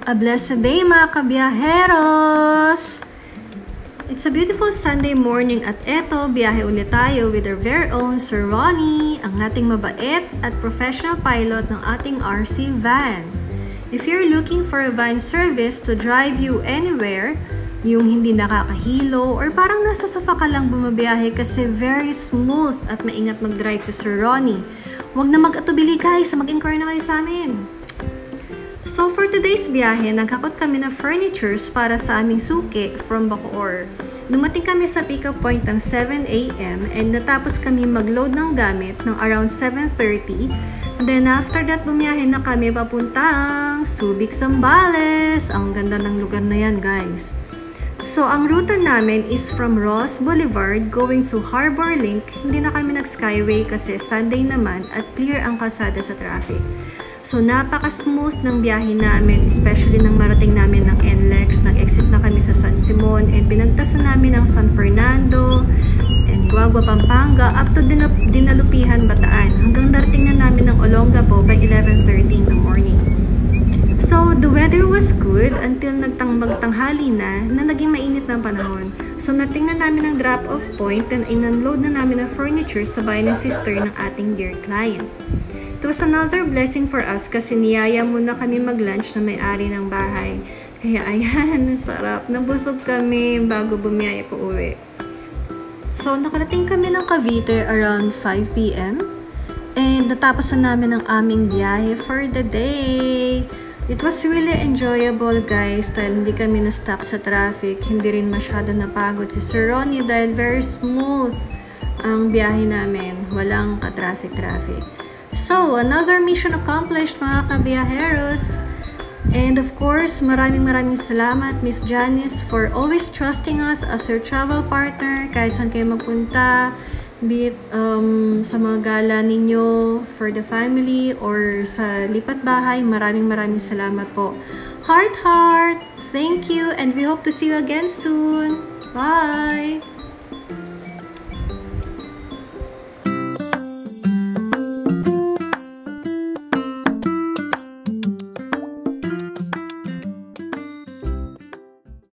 A blessed day mga kabiyaheros! It's a beautiful Sunday morning at eto, biyahe ulit tayo with our very own Sir Ronnie, ang ating mabait at professional pilot ng ating RC van. If you're looking for a van service to drive you anywhere, yung hindi nakakahilo or parang nasa sofa ka lang bumabiyahe kasi very smooth at maingat mag-drive si Sir Ronnie, huwag na mag-atubili guys, mag-inquire na kayo sa amin. So for today's biyahe, naghakot kami ng furnitures para sa aming suki from Bacoor. Dumating kami sa pick-up point ng 7 AM and natapos kami mag-load ng gamit ng around 7:30. And then after that, bumiyahe na kami papuntang Subic, Zambales. Ang ganda ng lugar na yan guys. So ang ruta namin is from Ross Boulevard going to Harbor Link. Hindi na kami nag-skyway kasi Sunday naman at clear ang kalsada sa traffic. So, napaka-smooth ng biyahe namin, especially nang marating namin ng NLEX. Nag-exit na kami sa San Simon and pinagtasan namin ng San Fernando and Guagua, Pampanga up to Dinalupihan, Bataan. Hanggang darating na namin ng Olongapo by 11:30 in the morning. So, the weather was good until magtanghali na naging mainit ng panahon. So, natingnan namin ang drop-off point and in-unload na namin ang furniture sa bahay ng sister ng ating dear client. It was another blessing for us kasi niyaya muna kami mag-lunch na may-ari ng bahay. Kaya ayan, sarap. Nabusog kami bago bumiyaya po uwi. So, nakarating kami ng Cavite around 5 PM. And natapos na namin ang aming biyahe for the day. It was really enjoyable guys dahil hindi kami na-stuck sa traffic. Hindi rin masyado napagod si Sir Ronnie dahil very smooth ang biyahe namin. Walang ka-traffic-traffic. So, another mission accomplished mga kabiyaheros. And of course, maraming salamat Miss Janice for always trusting us as your travel partner. Kahit saan kayo magpunta, be it sa mga gala ninyo, for the family, or sa lipat bahay, maraming salamat po. Heart, thank you and we hope to see you again soon. Bye!